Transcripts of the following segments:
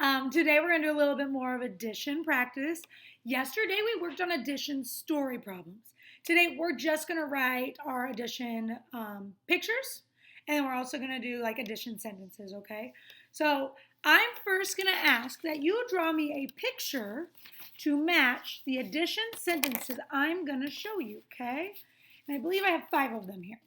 Today we're going to do a little bit more of addition practice. Yesterday we worked on addition story problems. Today we're just going to write our addition pictures, and then we're also going to do like addition sentences, okay? So I'm first going to ask that you draw me a picture to match the addition sentences I'm going to show you, okay? And I believe I have 5 of them here.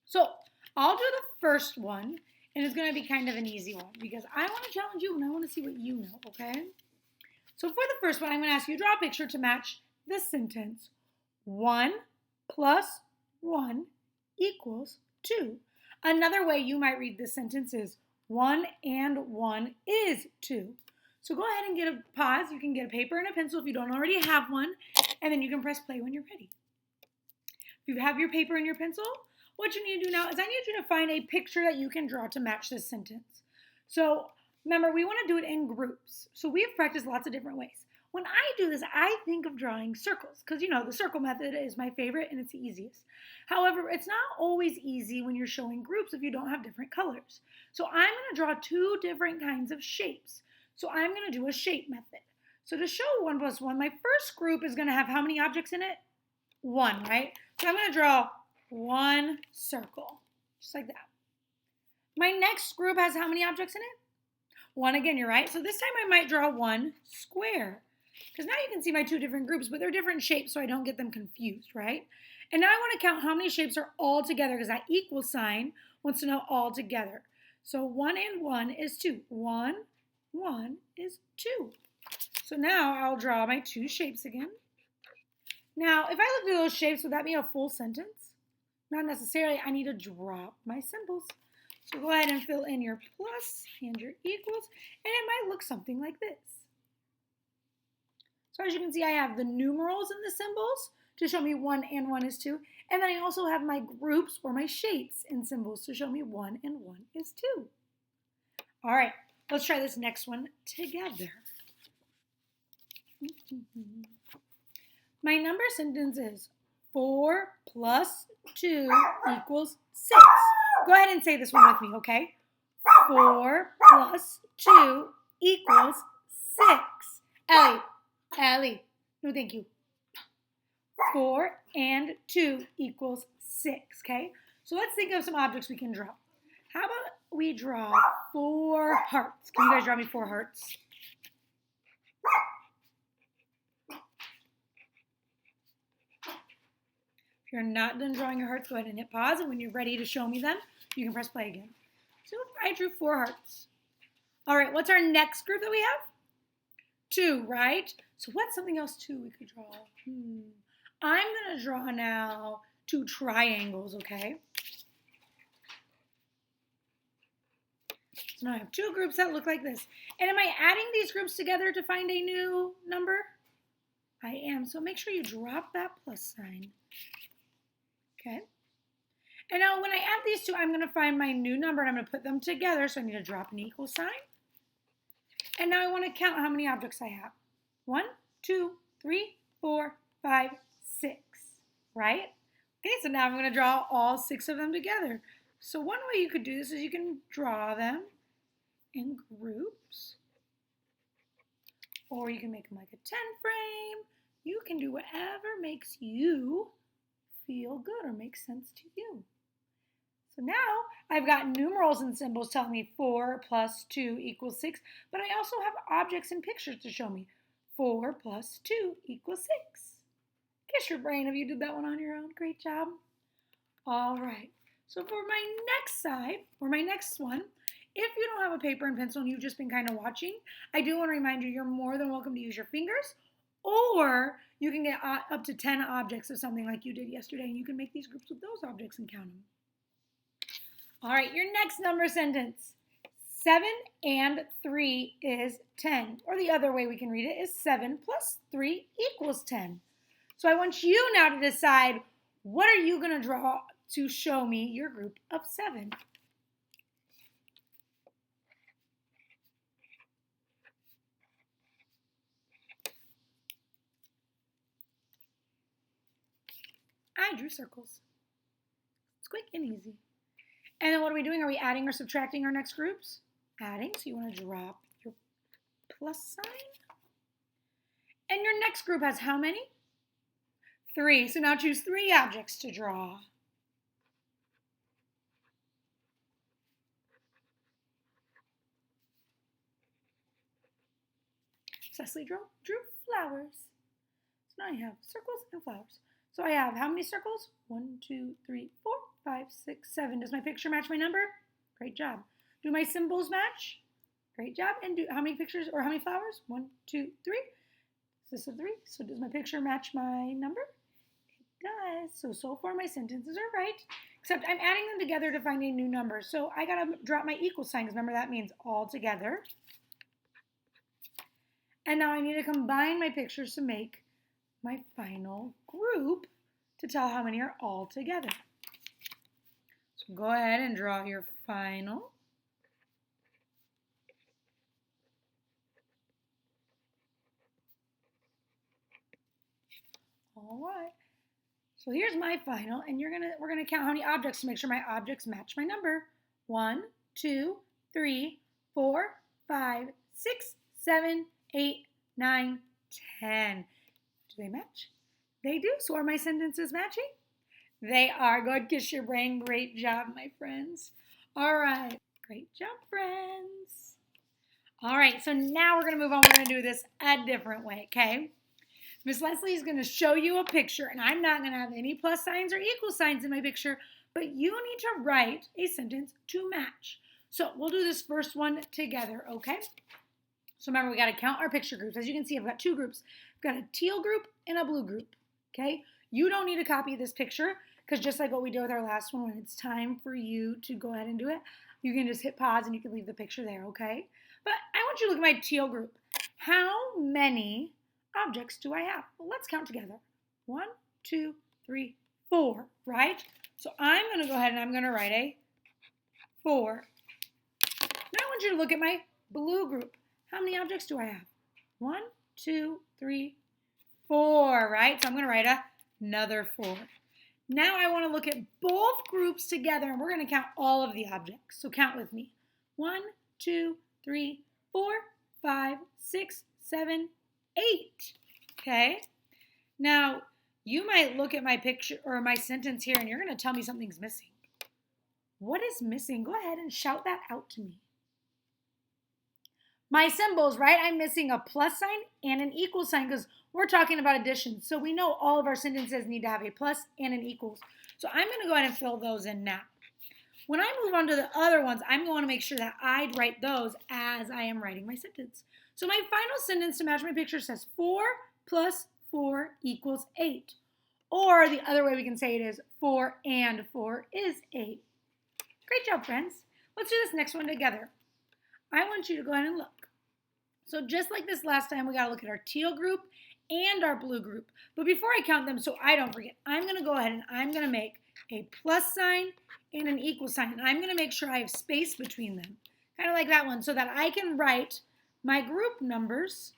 So I'll do the first one. And it's going to be kind of an easy one because I want to challenge you and I want to see what you know, okay? So for the first one, I'm going to ask you to draw a picture to match this sentence. 1 plus 1 equals 2. Another way you might read this sentence is 1 and 1 is 2. So go ahead and get a pause. You can get a paper and a pencil if you don't already have one, and then you can press play when you're ready. If you have your paper and your pencil, what you need to do now is I need you to find a picture that you can draw to match this sentence. So remember, we want to do it in groups. So we have practiced lots of different ways. When I do this, I think of drawing circles because, you know, the circle method is my favorite and it's the easiest. However, it's not always easy when you're showing groups if you don't have different colors. So I'm going to draw 2 different kinds of shapes. So I'm going to do a shape method. So to show 1 plus 1, my first group is going to have how many objects in it? 1, right? So I'm going to draw 1 circle, just like that. My next group has how many objects in it? 1 again, you're right. So this time I might draw 1 square, because now you can see my 2 different groups, but they're different shapes so I don't get them confused, right? And now I want to count how many shapes are all together because that equal sign wants to know all together. So 1 and 1 is 2. 1, 1 is 2. So now I'll draw my 2 shapes again. Now, if I look at those shapes, would that be a full sentence? Not necessarily. I need to drop my symbols. So go ahead and fill in your plus and your equals, and it might look something like this. So as you can see, I have the numerals and the symbols to show me 1 and 1 is 2, and then I also have my groups or my shapes and symbols to show me 1 and 1 is 2. All right, let's try this next one together. My number sentence is 4 plus 2 equals 6. Go ahead and say this one with me, okay? 4 plus 2 equals 6. Ellie, no thank you. 4 and 2 equals 6, okay? So let's think of some objects we can draw. How about we draw 4 hearts? Can you guys draw me 4 hearts? If you're not done drawing your hearts, go ahead and hit pause, and when you're ready to show me them, you can press play again. So I drew 4 hearts. All right, what's our next group that we have? 2, right? So what's something else too we could draw? I'm going to draw now 2 triangles, okay? So now I have 2 groups that look like this. And am I adding these groups together to find a new number? I am, so make sure you drop that plus sign. Okay. And now when I add these 2, I'm going to find my new number and I'm going to put them together. So I need to drop an equal sign. And now I want to count how many objects I have. 1, 2, 3, 4, 5, 6. Right? Okay, so now I'm going to draw all 6 of them together. So one way you could do this is you can draw them in groups. Or you can make them like a 10 frame. You can do whatever makes you feel good or makes sense to you. So now I've got numerals and symbols telling me 4 plus 2 equals 6, but I also have objects and pictures to show me 4 plus 2 equals 6. Kiss your brain if you did that one on your own. Great job. All right. So for my next side, or my next one, if you don't have a paper and pencil and you've just been kind of watching, I do want to remind you you're more than welcome to use your fingers, or you can get up to 10 objects of something like you did yesterday, and you can make these groups with those objects and count them. All right, your next number sentence. 7 and 3 is 10. Or the other way we can read it is 7 plus 3 equals 10. So I want you now to decide, what are you going to draw to show me your group of 7? I drew circles. It's quick and easy. And then what are we doing? Are we adding or subtracting our next groups? Adding, so you want to drop your plus sign. And your next group has how many? 3. So now choose 3 objects to draw. Cecily drew flowers. So now I have circles and flowers. So I have how many circles? 1, 2, 3, 4, 5, 6, 7. Does my picture match my number? Great job. Do my symbols match? Great job. And how many pictures or how many flowers? 1, 2, 3. Is this a 3? So does my picture match my number? It does. So far my sentences are right, except I'm adding them together to find a new number. So I gotta drop my equal sign, because remember that means all together. And now I need to combine my pictures to make my final group to tell how many are all together. So go ahead and draw your final. All right. So here's my final, and we're gonna count how many objects to make sure my objects match my number. 1, 2, 3, 4, 5, 6, 7, 8, 9, 10. Do they match? They do. So are my sentences matching? They are. Go ahead, kiss your brain. Great job, my friends. All right. Great job, friends. All right, so now we're going to move on. We're going to do this a different way, okay? Miss Leslie is going to show you a picture, and I'm not going to have any plus signs or equal signs in my picture, but you need to write a sentence to match. So we'll do this first one together, okay? So remember, we got to count our picture groups. As you can see, I've got 2 groups. I've got a teal group and a blue group, okay? You don't need to copy this picture, because just like what we did with our last one, when it's time for you to go ahead and do it, you can just hit pause and you can leave the picture there, okay? But I want you to look at my teal group. How many objects do I have? Well, let's count together. 1, 2, 3, 4, right? So I'm going to go ahead and I'm going to write a 4. Now I want you to look at my blue group. How many objects do I have? 1, 2, 3, 4, right? So I'm going to write another 4. Now I want to look at both groups together, and we're going to count all of the objects. So count with me. 1, 2, 3, 4, 5, 6, 7, 8. Okay? Now, you might look at my picture or my sentence here, and you're going to tell me something's missing. What is missing? Go ahead and shout that out to me. My symbols, right? I'm missing a plus sign and an equal sign because we're talking about addition. So we know all of our sentences need to have a plus and an equals. So I'm going to go ahead and fill those in now. When I move on to the other ones, I'm going to make sure that I write those as I am writing my sentence. So my final sentence to match my picture says 4 plus 4 equals 8. Or the other way we can say it is 4 and 4 is 8. Great job, friends. Let's do this next one together. I want you to go ahead and look. So just like this last time, we got to look at our teal group and our blue group. But before I count them, so I don't forget, I'm going to go ahead and I'm going to make a plus sign and an equal sign. And I'm going to make sure I have space between them, kind of like that one, so that I can write my group numbers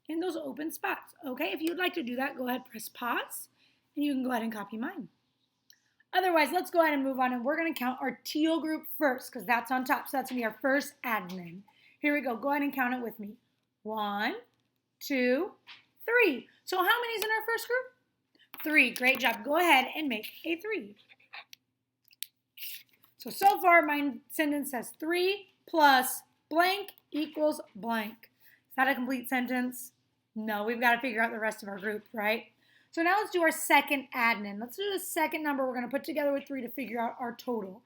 in those open spots. Okay, if you'd like to do that, go ahead, press pause, and you can go ahead and copy mine. Otherwise, let's go ahead and move on, and we're going to count our teal group first because that's on top. So that's going to be our first admin. Here we go. Go ahead and count it with me. 1, 2, 3. So how many is in our first group? 3. Great job. Go ahead and make a 3. So far, my sentence says 3 plus blank equals blank. Is that a complete sentence? No, we've got to figure out the rest of our group, right? So now let's do our second admin. Let's do the second number we're going to put together with 3 to figure out our total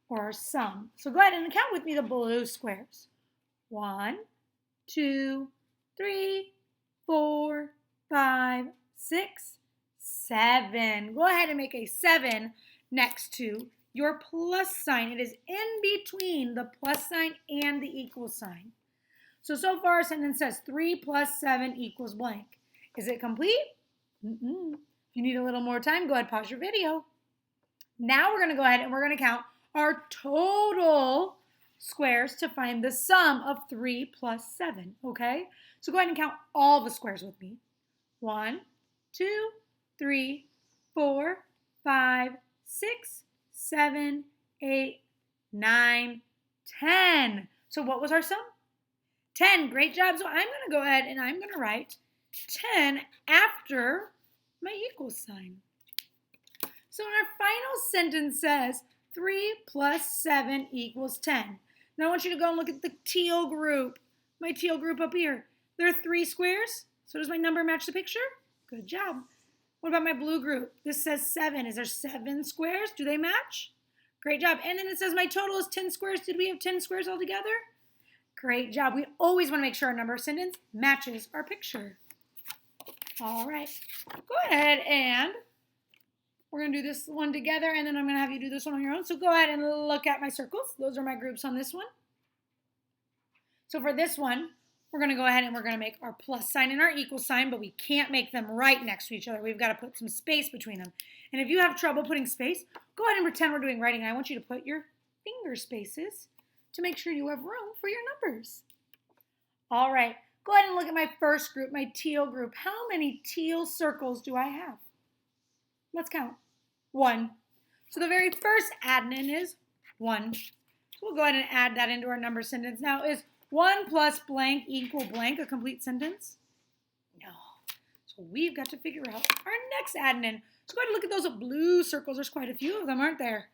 or our sum. So go ahead and count with me the blue squares. 1, 2, 3, 4, 5, 6, 7. Go ahead and make a 7 next to your plus sign. It is in between the plus sign and the equal sign. So far our sentence says 3 plus 7 equals blank. Is it complete? If you need a little more time, go ahead, pause your video. Now we're going to go ahead and we're going to count our total squares to find the sum of 3 plus 7, okay? So go ahead and count all the squares with me. 1, 2, 3, 4, 5, 6, 7, 8, 9, 10. So what was our sum? 10. Great job. So I'm going to go ahead and I'm going to write 10 after my equal sign. So our final sentence says 3 plus 7 equals 10. Now I want you to go and look at the teal group. My teal group up here. There are 3 squares. So does my number match the picture? Good job. What about my blue group? This says 7. Is there 7 squares? Do they match? Great job. And then it says my total is 10 squares. Did we have 10 squares altogether? Great job. We always want to make sure our number sentence matches our picture. All right. Go ahead and we're going to do this one together, and then I'm going to have you do this one on your own. So go ahead and look at my circles. Those are my groups on this one. So for this one, we're going to go ahead and we're going to make our plus sign and our equal sign, but we can't make them right next to each other. We've got to put some space between them. And if you have trouble putting space, go ahead and pretend we're doing writing. I want you to put your finger spaces to make sure you have room for your numbers. All right, go ahead and look at my first group, my teal group. How many teal circles do I have? Let's count. 1. So the very first addend is 1. So we'll go ahead and add that into our number sentence. Now, is 1 plus blank equal blank a complete sentence? No. So we've got to figure out our next addend. So go ahead and look at those blue circles. There's quite a few of them, aren't there?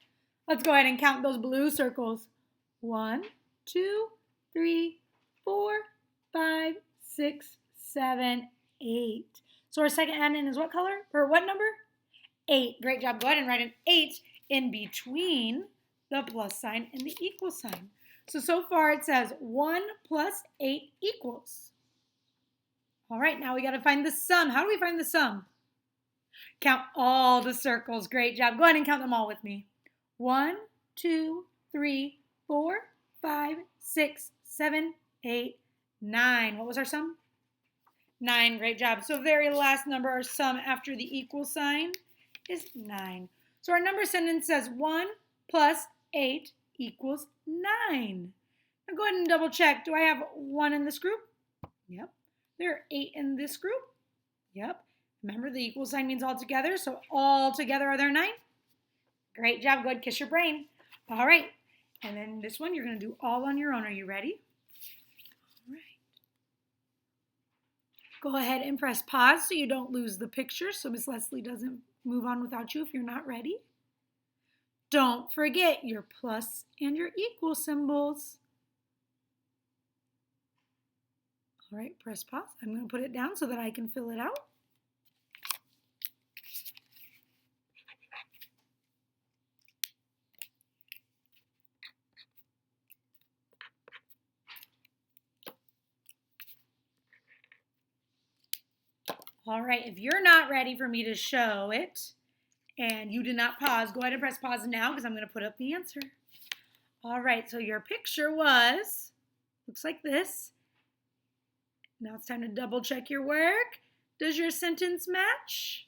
Let's go ahead and count those blue circles. 1, 2, 3, 4, 5, 6, 7, 8. So our second addend is what color? Or what number? 8. Great job. Go ahead and write an 8 in between the plus sign and the equal sign. So far it says 1 plus 8 equals. All right, now we got to find the sum. How do we find the sum? Count all the circles. Great job. Go ahead and count them all with me. 1, 2, 3, 4, 5, 6, 7, 8, 9. What was our sum? 9. Great job. So very last number, our sum after the equal sign is 9. So our number sentence says 1 plus 8 equals 9. Now go ahead and double check. Do I have 1 in this group? Yep. There are 8 in this group? Yep. Remember the equal sign means all together, so all together are there 9? Great job. Go ahead, kiss your brain. All right. And then this one you're going to do all on your own. Are you ready? All right. Go ahead and press pause so you don't lose the picture, so Miss Leslie doesn't move on without you if you're not ready. Don't forget your plus and your equal symbols. All right, press pause. I'm going to put it down so that I can fill it out. All right, if you're not ready for me to show it and you did not pause, go ahead and press pause now because I'm going to put up the answer. All right, so your picture looks like this. Now it's time to double check your work. Does your sentence match?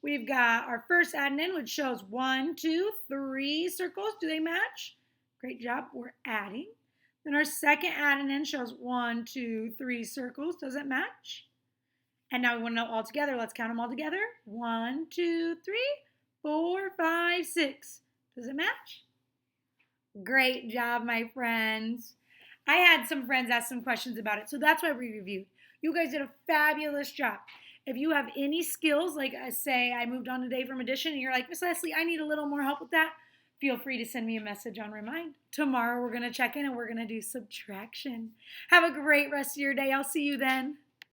We've got our first addend, which shows 1, 2, 3 circles. Do they match? Great job. We're adding. Then our second addend shows 1, 2, 3 circles. Does it match? And now we want to know all together. Let's count them all together. 1, 2, 3, 4, 5, 6. Does it match? Great job, my friends. I had some friends ask some questions about it, so that's why we reviewed. You guys did a fabulous job. If you have any skills, like say I moved on today from addition, and you're like, Miss Leslie, I need a little more help with that, feel free to send me a message on Remind. Tomorrow we're going to check in and we're going to do subtraction. Have a great rest of your day. I'll see you then.